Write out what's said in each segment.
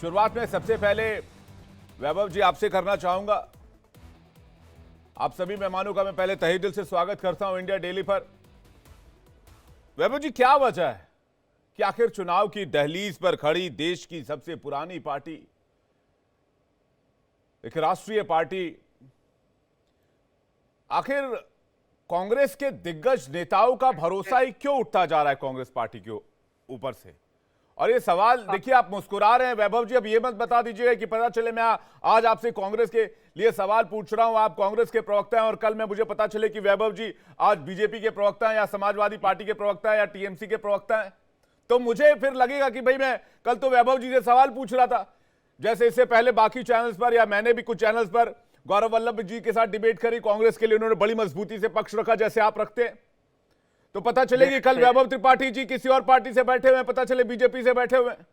शुरुआत में सबसे पहले वैभव जी आपसे करना चाहूंगा, आप सभी मेहमानों का मैं पहले तहे दिल से स्वागत करता हूं इंडिया डेली पर। वैभव जी, क्या वजह है कि आखिर चुनाव की दहलीज पर खड़ी देश की सबसे पुरानी पार्टी, एक राष्ट्रीय पार्टी, आखिर कांग्रेस के दिग्गज नेताओं का भरोसा ही क्यों उठता जा रहा है कांग्रेस पार्टी के ऊपर से? और ये सवाल देखिए, आप मुस्कुरा रहे हैं वैभव जी, अब ये मत बता दीजिएगा कि पता चले मैं आज आपसे कांग्रेस के लिए सवाल पूछ रहा हूं, आप कांग्रेस के प्रवक्ता हैं और कल में मुझे पता चले कि वैभव जी आज बीजेपी के प्रवक्ता हैं या समाजवादी पार्टी के प्रवक्ता हैं या टीएमसी के प्रवक्ता हैं, तो मुझे फिर लगेगा कि भाई मैं कल तो वैभव जी से सवाल पूछ रहा था। जैसे इससे पहले बाकी चैनल्स पर या मैंने भी कुछ चैनल्स पर गौरव वल्लभ जी के साथ डिबेट करी, कांग्रेस के लिए उन्होंने बड़ी मजबूती से पक्ष रखा जैसे आप रखते हैं, तो पता चलेगी कल वैभव त्रिपाठी जी किसी और पार्टी से बैठे हुए हैं, पता चले बीजेपी से बैठे हुए हैं।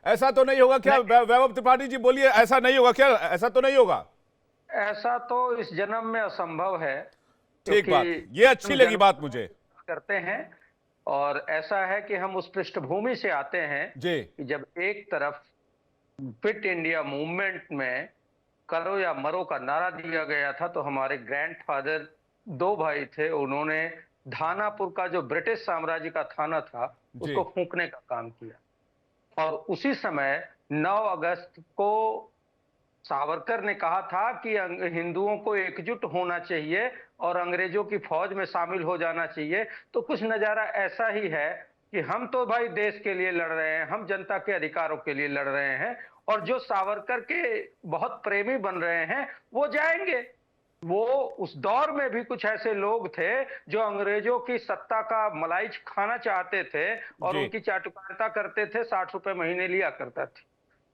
ऐसा तो नहीं होगा क्या वैभव त्रिपाठी जी? बोलिए, ऐसा नहीं होगा क्या? ऐसा तो नहीं होगा? ऐसा तो इस जन्म में असंभव है। ठीक बात, ये अच्छी लगी बात मुझे। करते हैं और ऐसा है कि हम उस पृष्ठभूमि से आते हैं जी, कि जब एक तरफ फिट इंडिया मूवमेंट में करो या मरो का नारा दिया गया था, तो हमारे ग्रैंडफादर दो भाई थे, उन्होंने धानापुर का जो ब्रिटिश साम्राज्य का थाना था उसको फूंकने का काम किया। और उसी समय 9 अगस्त को सावरकर ने कहा था कि हिंदुओं को एकजुट होना चाहिए और अंग्रेजों की फौज में शामिल हो जाना चाहिए। तो कुछ नजारा ऐसा ही है कि हम तो भाई देश के लिए लड़ रहे हैं, हम जनता के अधिकारों के लिए लड़ रहे हैं, और जो सावरकर के बहुत प्रेमी बन रहे हैं वो जाएंगे। वो उस दौर में भी कुछ ऐसे लोग थे जो अंग्रेजों की सत्ता का मलाई खाना चाहते थे और उनकी चाटुकारिता करते थे, 60 रुपए महीने लिया करता थे।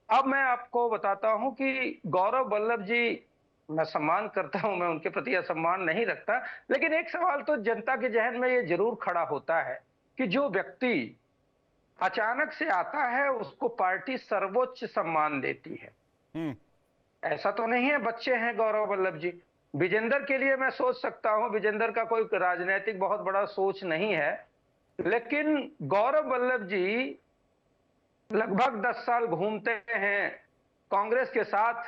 अब मैं आपको बताता हूं कि गौरव वल्लभ जी, मैं सम्मान करता हूं, मैं उनके प्रति असम्मान नहीं रखता, लेकिन एक सवाल तो जनता के जहन में ये जरूर खड़ा होता है कि जो व्यक्ति अचानक से आता है उसको पार्टी सर्वोच्च सम्मान देती है। ऐसा तो नहीं है बच्चे हैं गौरव वल्लभ जी। विजेंदर के लिए मैं सोच सकता हूं, विजेंदर का कोई राजनीतिक बहुत बड़ा सोच नहीं है, लेकिन गौरव वल्लभ जी लगभग 10 साल घूमते हैं कांग्रेस के साथ।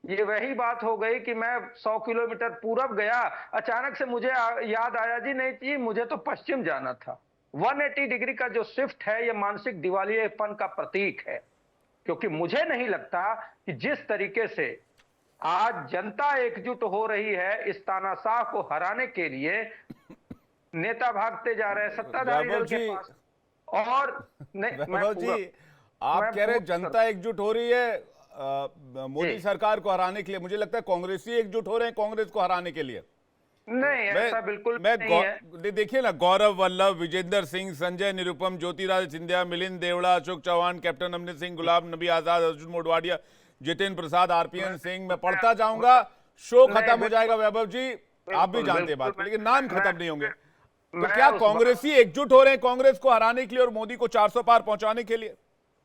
ये वही बात हो गई कि मैं 100 किलोमीटर पूरब गया, अचानक से मुझे याद आया जी नहीं जी मुझे तो पश्चिम जाना था। 180 डिग्री का जो शिफ्ट है ये मानसिक दिवालियेपन का प्रतीक है, क्योंकि मुझे नहीं लगता कि जिस तरीके से आज जनता एकजुट हो रही है इस तानाशाह को हराने के लिए, नेता भागते जा रहे हैं सत्ताधारी दल के पास। और वैभव जी, आप कह रहे हैं जनता एकजुट हो रही है मोदी सरकार को हराने के लिए, मुझे लगता है कांग्रेसी एकजुट हो रहे हैं कांग्रेस को हराने के लिए। नहीं, ऐसा बिल्कुल नहीं है। देखिए ना, गौरव वल्लभ, विजेंदर सिंह, संजय निरुपम, ज्योतिरादित्य सिंधिया, मिलिंद देवड़ा, अशोक चौहान, कैप्टन अमरिंदर सिंह, गुलाम नबी आजाद, अर्जुन मोढवाडिया, जितेंद्र प्रसाद, आरपीएन सिंह, मैं पढ़ता जाऊंगा, शो खत्म हो जाएगा वैभव जी, आप भी जानते हैं बात को, लेकिन नाम खत्म नहीं होंगे। तो क्या कांग्रेसी एकजुट हो रहे हैं कांग्रेस को हराने के लिए और मोदी को 400 पार पहुंचाने के लिए?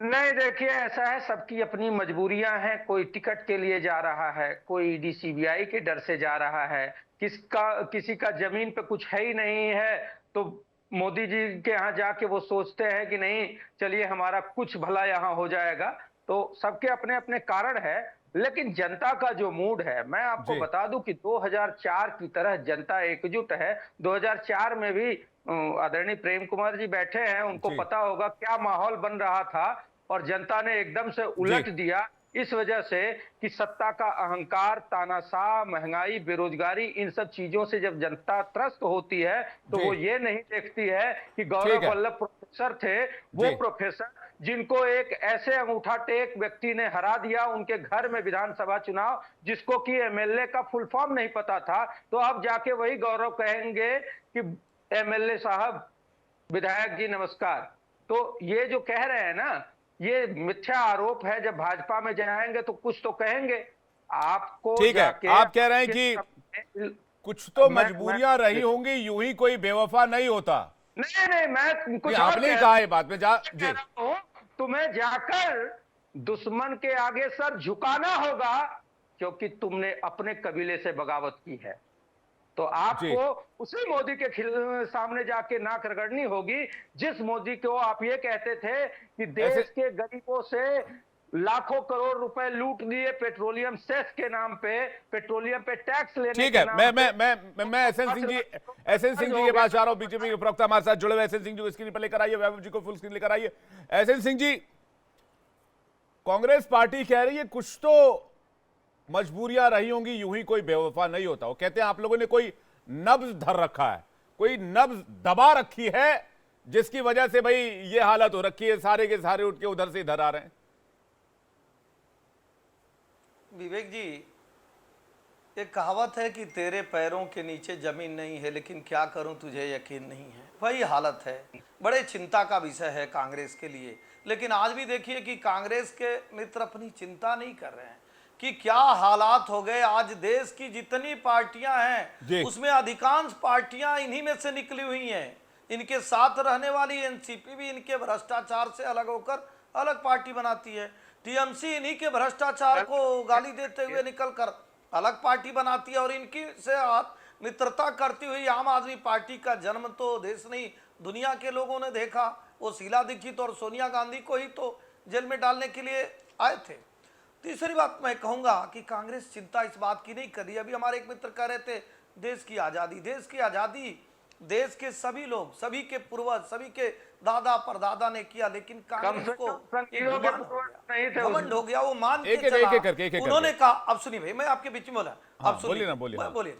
नहीं, देखिए ऐसा है, सबकी अपनी मजबूरियां हैं। कोई टिकट के लिए जा रहा है, कोई ईडी सीबीआई के डर से जा रहा है, किसी का जमीन पे कुछ है ही नहीं है, तो मोदी जी के यहाँ जाके वो सोचते हैं कि नहीं चलिए हमारा कुछ भला यहाँ हो जाएगा। तो सबके अपने अपने कारण है, लेकिन जनता का जो मूड है, मैं आपको बता दूं कि 2004 की तरह जनता एकजुट है। 2004 में भी आदरणीय प्रेम कुमार जी बैठे हैं, उनको पता होगा क्या माहौल बन रहा था, और जनता ने एकदम से उलट दिया इस वजह से कि सत्ता का अहंकार, तानाशाह, महंगाई, बेरोजगारी, इन सब चीजों से जब जनता त्रस्त होती है तो वो ये नहीं देखती है कि गौरव वल्लभ प्रोफेसर थे, वो प्रोफेसर जिनको एक ऐसे अंगूठा टेक व्यक्ति ने हरा दिया उनके घर में विधानसभा चुनाव, जिसको कि एमएलए का फुल फॉर्म नहीं पता था, तो अब जाके वही गौरव कहेंगे कि एमएलए साहब, विधायक जी नमस्कार। तो ये जो कह रहे हैं ना, ये मिथ्या आरोप है। जब भाजपा में जाएंगे तो कुछ तो कहेंगे आपको। ठीक है, आप कह रहे हैं कि कुछ तो मजबूरियां रही होंगी, यूं ही कोई बेवफा नहीं होता। नहीं, मैं कुछ आपने कहा है बात में तुम्हें जाकर दुश्मन के आगे सर झुकाना होगा, क्योंकि तुमने अपने कबीले से बगावत की है। तो आपको उसी मोदी के सामने जाके नाक रगड़नी होगी, जिस मोदी को आप ये कहते थे कि देश के गरीबों से लाखों करोड़ रुपए लूट दिए पेट्रोलियम सेस के नाम पे, पेट्रोलियम पे टैक्स लेने ठीक के है, नाम मैं एसएन सिंह जी के पास जा रहा हूं। बीजेपी के प्रवक्ता हमारे साथ जुड़े हुए एसएन सिंह जी को स्क्रीन पर लेकर आइए, वैभव जी को फुल स्क्रीन लेकर आइए। एसएन सिंह जी, कांग्रेस पार्टी कह रही है कुछ तो मजबूरियां रही होंगी, यूं ही कोई बेवफा नहीं होता। वो कहते हैं आप लोगों ने कोई नब्ज धर रखा है, कोई नब्ज दबा रखी है, जिसकी वजह से भाई ये हालत हो रखी है, सारे के सारे उठ के उधर से इधर आ रहे हैं। विवेक जी, एक कहावत है कि तेरे पैरों के नीचे जमीन नहीं है, लेकिन क्या करूं तुझे यकीन नहीं है। वही हालत है, बड़े चिंता का विषय है कांग्रेस के लिए। लेकिन आज भी देखिए कि कांग्रेस के मित्र अपनी चिंता नहीं कर रहे हैं कि क्या हालात हो गए। आज देश की जितनी पार्टियां हैं उसमें अधिकांश पार्टियां इन्हीं में से निकली हुई हैं। इनके साथ रहने वाली एनसीपी भी इनके भ्रष्टाचार से अलग होकर अलग पार्टी बनाती है। टीएमसी इन्हीं के भ्रष्टाचार को गाली देते हुए निकलकर अलग पार्टी बनाती है। और इनकी से मित्रता करती हुई आम आदमी पार्टी का जन्म तो देश नहीं दुनिया के लोगों ने देखा। वो शीला दीक्षित और सोनिया गांधी को ही तो जेल में डालने के लिए आए थे। तीसरी बात मैं कहूंगा कि कांग्रेस चिंता इस बात की नहीं कर रही। अभी हमारे एक मित्र कह रहे थे देश की आजादी देश के सभी लोग, सभी के पूर्वज, सभी के दादा परदादा ने किया, लेकिन कांग्रेस को घमंड हो गया। वो मान के चला। उन्होंने कहा, अब सुनिए भाई, मैं आपके बीच में बोला, अब सुनिए, बोलिए।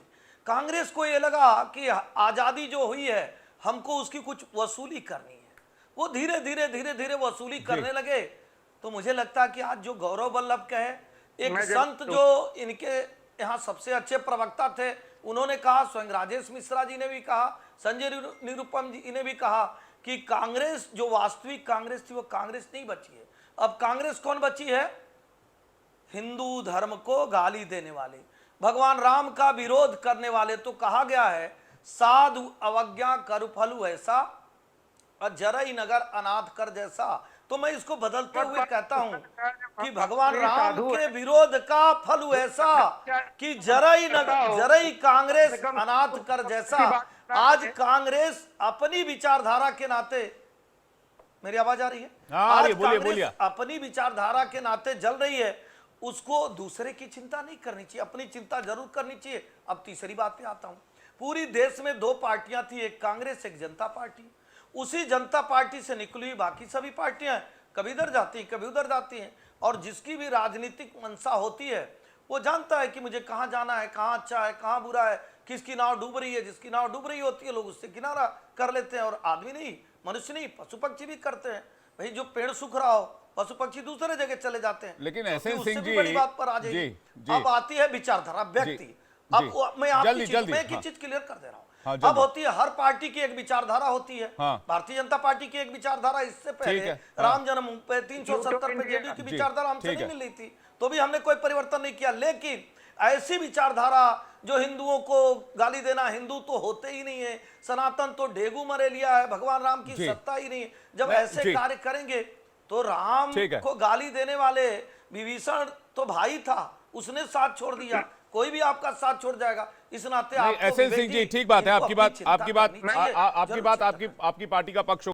कांग्रेस को ये लगा कि आजादी जो हुई है हमको उसकी कुछ वसूली करनी है। वो धीरे धीरे वसूली करने लगे। तो मुझे लगता है कि आज जो गौरव वल्लभ कहे, एक संत जो इनके यहाँ सबसे अच्छे प्रवक्ता थे, उन्होंने कहा, स्वयं राजेश मिश्रा जी ने भी कहा, संजय निरुपम जी ने भी कहा कि कांग्रेस जो वास्तविक कांग्रेस थी वो कांग्रेस नहीं बची है। अब कांग्रेस कौन बची है? हिंदू धर्म को गाली देने वाले, भगवान राम का विरोध करने वाले। तो कहा गया है साधु अवज्ञा करु फलु ऐसा, जरई नगर अनाथ कर जैसा। तो मैं इसको बदलते हुए कहता हूं कि भगवान राम के विरोध का फल ऐसा कि जरई कांग्रेस अनाथ कर जैसा। आज कांग्रेस अपनी विचारधारा के नाते, मेरी आवाज आ रही है? आज कांग्रेस अपनी विचारधारा के नाते जल रही है। उसको दूसरे की चिंता नहीं करनी चाहिए, अपनी चिंता जरूर करनी चाहिए। अब तीसरी बात पे आता हूं। पूरी देश में दो पार्टियां थी, एक कांग्रेस, एक जनता पार्टी। उसी जनता पार्टी से निकली बाकी सभी पार्टियां कभी इधर जाती हैं, कभी उधर जाती हैं। और जिसकी भी राजनीतिक मंशा होती है वो जानता है कि मुझे कहां जाना है, कहां अच्छा है, कहां बुरा है, किसकी नाव डूब रही है। जिसकी नाव डूब रही होती है लोग उससे किनारा कर लेते हैं। और आदमी नहीं, मनुष्य नहीं, पशु पक्षी भी करते हैं। भाई जो पेड़ सूख रहा हो, पशु पक्षी दूसरे जगह चले जाते हैं। लेकिन एसएन सिंह जी, बड़ी बात पर आ जाइए। अब आती है विचारधारा व्यक्ति। अब मैं आपकी चीज क्लियर कर दे रहा हूं। अब होती है, हर पार्टी की एक विचारधारा होती है। भारतीय जनता पार्टी की एक विचारधारा, इससे पहले राम जन्मभूमि पे 370 पे जेडीयू की विचारधारा हमसे नहीं मिल रही थी, तो भी हमने कोई परिवर्तन नहीं किया। लेकिन ऐसी विचारधारा जो हिंदुओं को गाली देना, हिंदू तो होते ही नहीं है, सनातन तो डेगू मरे लिया है, भगवान राम की सत्ता ही नहीं है। जब ऐसे कार्य करेंगे तो राम को गाली देने वाले विभीषण तो भाई था, उसने साथ छोड़ दिया, कोई भी आपका साथ छोड़ जाएगा। इस नाते एसएन सिंह जी, ठीक बात है आपकी बात, आपकी पार्टी का पक्ष